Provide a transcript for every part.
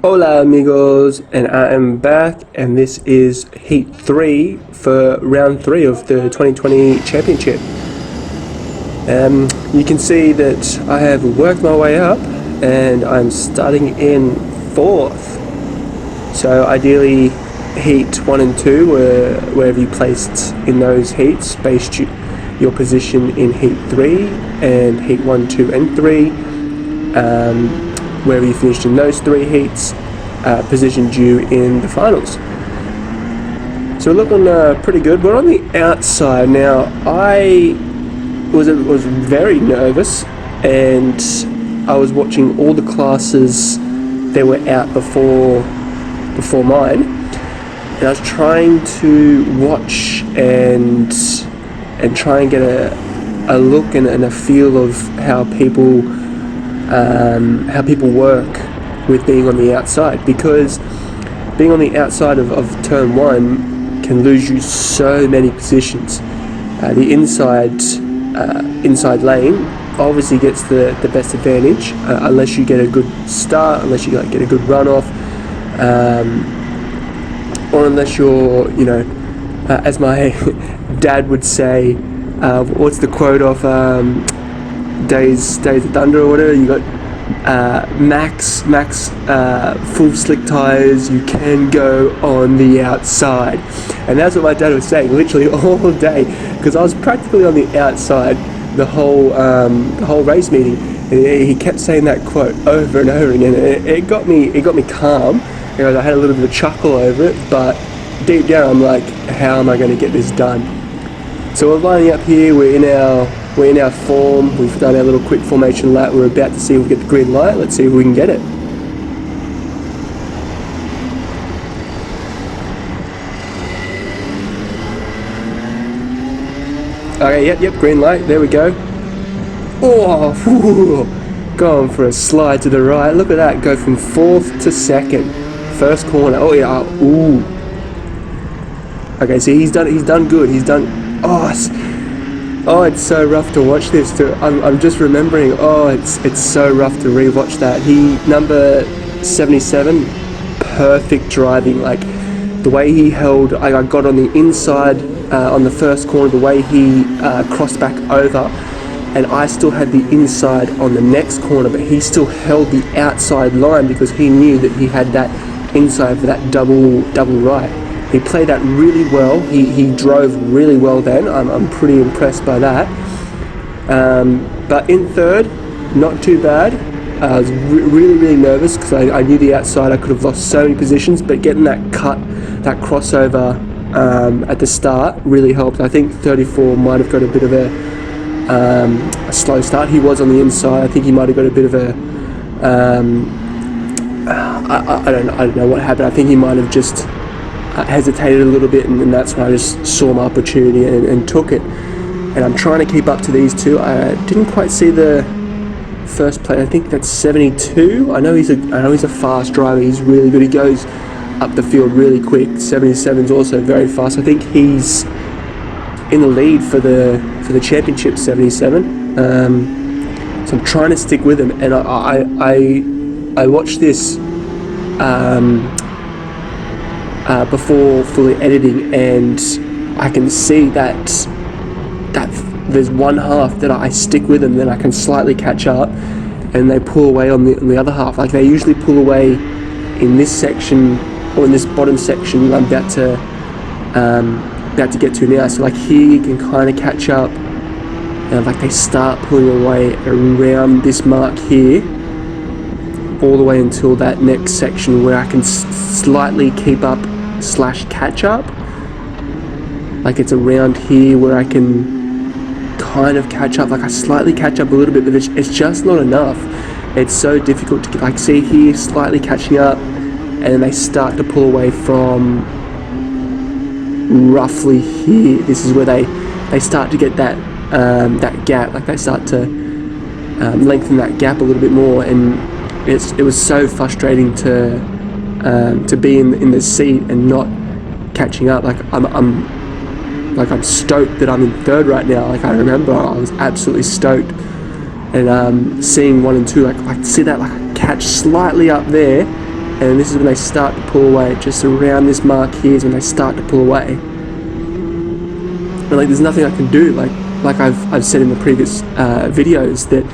Hola amigos, and I am back, and this is Heat 3 for round 3 of the 2020 Championship. You can see that I have worked my way up and I'm starting in 4th. So ideally Heat 1 and 2 were wherever you placed in those heats based your position in Heat 3 and Heat 1, 2 and 3. Wherever you finished in those 3 heats positioned you in the finals. So we're looking pretty good. We're on the outside now. I was very nervous, and I was watching all the classes that were out before mine, and I was trying to watch and try and get a look and a feel of how people work with being on the outside, because being on the outside of turn 1 can lose you so many positions. The inside lane obviously gets the best advantage unless you get a good start, unless you get a good run off, or unless you're, as my dad would say, what's the quote of Days of Thunder or whatever, you got max full slick tires, you can go on the outside. And that's what my dad was saying literally all day, because I was practically on the outside the whole race meeting, and he kept saying that quote over and over again. It got me calm. I had a little bit of a chuckle over it, but deep down I'm like, how am I going to get this done? So we're lining up here, we're in our form, we've done our little quick formation lap, we're about to see if we get the green light. Let's see if we can get it. Okay, yep, green light, there we go. Oh, whew, going for a slide to the right, look at that, go from 4th to 2nd. First corner, oh yeah, ooh. Okay, see, he's done good, Oh, it's so rough to watch this too. I'm just remembering. Oh, it's so rough to rewatch that. Number 77, perfect driving. Like the way he held. I got on the inside on the first corner. The way he crossed back over, and I still had the inside on the next corner, but he still held the outside line because he knew that he had that inside for that double right. He played that really well. He drove really well then. I'm pretty impressed by that. But in 3rd, not too bad. I was really nervous because I knew the outside I could have lost so many positions, but getting that crossover at the start really helped. I think 34 might have got a bit of a slow start. He was on the inside. I think he might have got a bit of a I don't know what happened. I think he might have just hesitated a little bit, and that's when I just saw my opportunity and took it. And I'm trying to keep up to these two. I didn't quite see the first plate. I think that's 72. I know he's a fast driver. He's really good. He goes up the field really quick. 77 is also very fast. I think he's in the lead for the championship. 77. So I'm trying to stick with him, and I watched this before fully editing, and I can see that there's one half that I stick with them, then I can slightly catch up, and they pull away on the other half. Like they usually pull away in this section or in this bottom section I'm about to get to now. So like here you can kind of catch up, and like they start pulling away around this mark here, all the way until that next section where I can slightly keep up / catch up. Like it's around here where I can kind of catch up. Like I slightly catch up a little bit, but it's just not enough. It's so difficult to like see here slightly catching up, and then they start to pull away from roughly here. This is where they start to get that gap. Like they start to lengthen that gap a little bit more, and it was so frustrating to be in the seat and not catching up. Like I'm stoked that I'm in 3rd right now. Like I remember I was absolutely stoked, and seeing 1 and 2, like see that like catch slightly up there, and this is when they start to pull away. Just around this mark here is when they start to pull away. And like, there's nothing I can do. Like I've said in the previous videos, that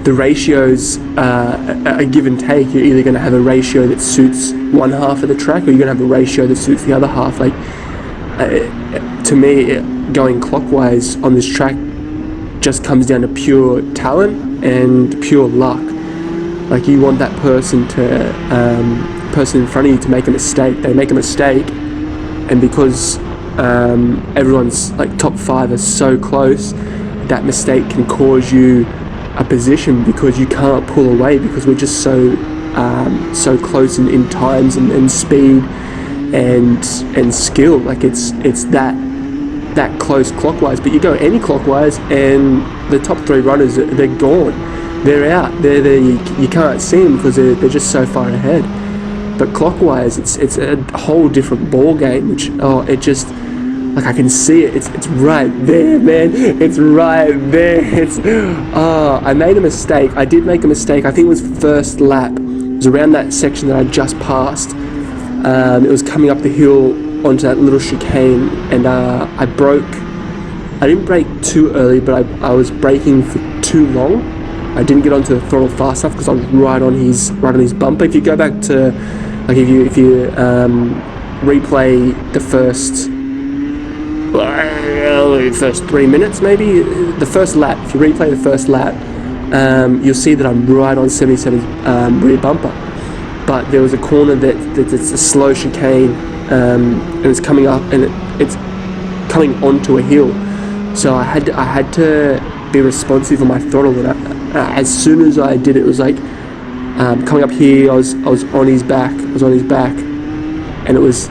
the ratios are give and take. You're either going to have a ratio that suits one half of the track, or you're going to have a ratio that suits the other half. Like to me, going clockwise on this track just comes down to pure talent and pure luck. Like, you want that person in front of you to make a mistake. They make a mistake, and because everyone's like top 5 are so close, that mistake can cause you a position because you can't pull away, because we're just so close in times and speed and skill. Like, it's that close clockwise. But you go any clockwise and the top 3 runners, they're gone. They're out. They're there. You can't see them because they're just so far ahead. But clockwise, it's a whole different ball game. Which it just, like, I can see it. It's right there, man. It's right there. I made a mistake. I did make a mistake. I think it was first lap. It was around that section that I just passed. It was coming up the hill onto that little chicane, and I broke. I didn't brake too early, but I was braking for too long. I didn't get onto the throttle fast enough because I was right on his bumper. If you go back to, like, if you replay the first 3 minutes, maybe the first lap. If you replay the first lap, you'll see that I'm right on 77's rear bumper. But there was a corner that's a slow chicane, and it's coming up, and it's coming onto a hill. So I had to be responsive on my throttle, and as soon as I did, it was like coming up here. I was on his back. And it was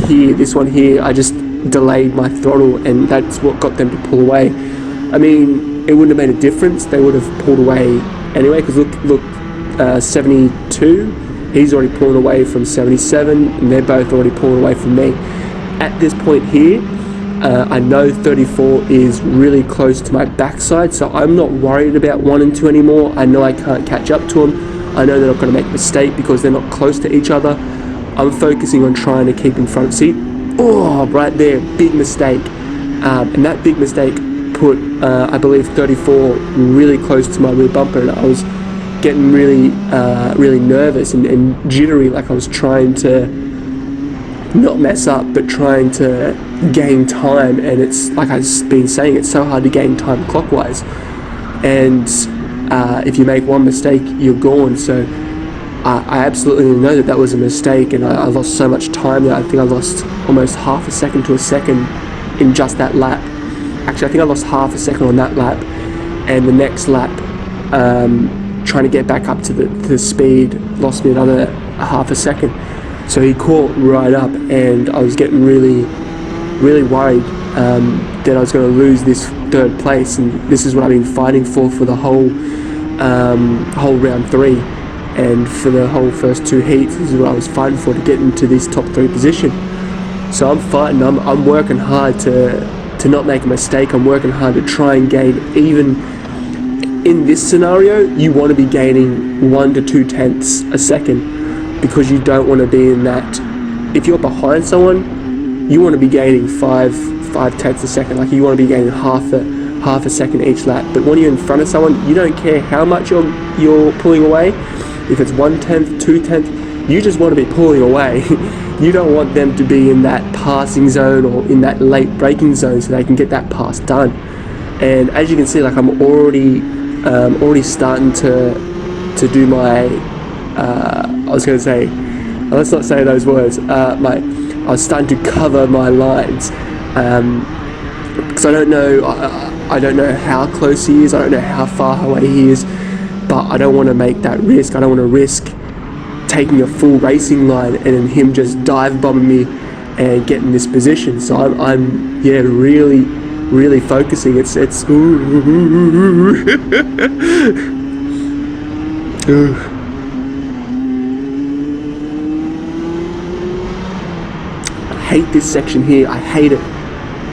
here, this one here. I just delayed my throttle, and that's what got them to pull away. I mean, it wouldn't have made a difference. They would have pulled away anyway. Because look, 72. He's already pulling away from 77, and they're both already pulling away from me. At this point here, I know 34 is really close to my backside, so I'm not worried about 1 and 2 anymore. I know I can't catch up to them. I know they're not going to make a mistake because they're not close to each other. I'm focusing on trying to keep in front. See, right there, big mistake. And that big mistake put, I believe, 34 really close to my rear bumper, and I was getting really nervous and jittery, like I was trying to not mess up, but trying to gain time. And it's like I've been saying, it's so hard to gain time clockwise, and if you make one mistake, you're gone. So I absolutely know that was a mistake, and I lost so much time there. I think I lost almost half a second to a second in just that lap. Actually, I think I lost half a second on that lap, and the next lap, trying to get back up to the speed, lost me another half a second. So he caught right up, and I was getting really worried that I was going to lose this 3rd place, and this is what I've been fighting for the whole round 3, and for the whole first 2 heats. This is what I was fighting for, to get into this top 3 position. So I'm fighting. I'm working hard to not make a mistake. I'm working hard to try and gain. Even in this scenario, you want to be gaining 1 to 2 tenths a second, because you don't want to be in that. If you're behind someone, you want to be gaining 5 tenths a second. Like, you want to be gaining half a second each lap. But when you're in front of someone, you don't care how much you're pulling away. If it's 1 tenth, 2 tenths, you just want to be pulling away. You don't want them to be in that passing zone or in that late braking zone, so they can get that pass done. And as you can see, like, I'm already starting to do my. I was going to say, let's not say those words. I was starting to cover my lines, because I don't know how close he is. I don't know how far away he is, but I don't want to make that risk. I don't want to risk taking a full racing line and then him just dive bombing me and getting this position. So I'm really focusing. It's I hate this section here. I hate it.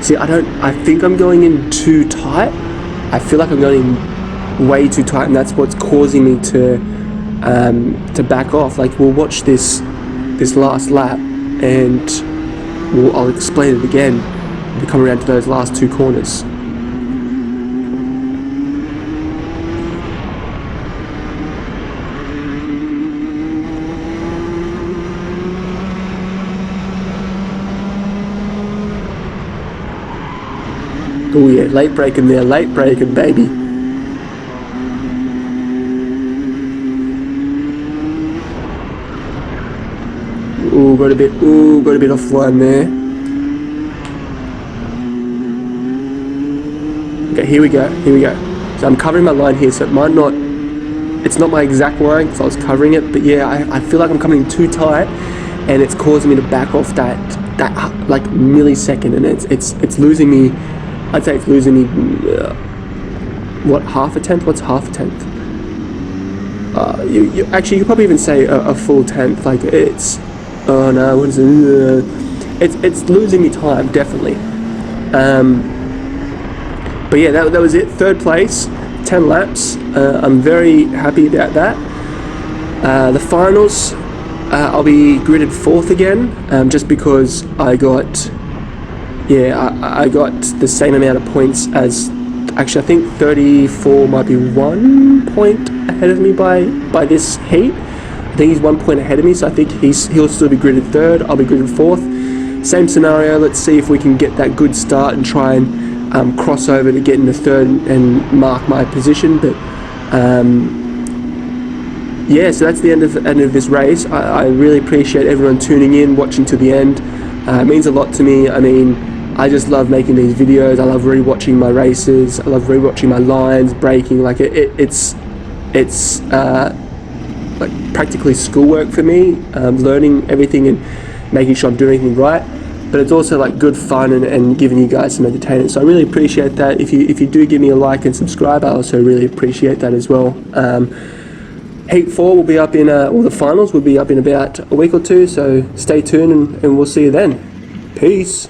See, I think I'm going in too tight. I feel like I'm going in way too tight, and that's what's causing me to to back off. Like, we'll watch this last lap, and I'll explain it again to come around to those last 2 corners. Oh yeah, late braking there, late braking, baby. Ooh, got a bit offline there. Okay, here we go. So I'm covering my line here, so it's not my exact line because I was covering it, but yeah, I feel like I'm coming too tight, and it's causing me to back off that like millisecond, and it's losing me. I'd say it's losing me, what, half a tenth? What's half a tenth? You actually, you probably even say a full tenth. Like, it's, oh no, what is it? It's losing me time, definitely. But yeah, that was it. 3rd place, 10 laps. I'm very happy about that. The finals, I'll be gridded 4th again, just because I got the same amount of points as, actually I think 34 might be 1 point ahead of me by this heat. I think he's 1 point ahead of me, so I think he'll still be gridded 3rd, I'll be gridded 4th. Same scenario, let's see if we can get that good start and try and cross over to get into 3rd and mark my position. But yeah, so that's the end of this race. I really appreciate everyone tuning in, watching to the end. It means a lot to me. I mean, I just love making these videos. I love rewatching my races. I love rewatching my lines, braking. Like, it's like practically schoolwork for me, learning everything and making sure I'm doing everything right. But it's also like good fun and giving you guys some entertainment. So I really appreciate that. If you do give me a like and subscribe, I also really appreciate that as well. Heat 4 will be up in, the finals will be up in about a week or 2. So stay tuned, and we'll see you then. Peace.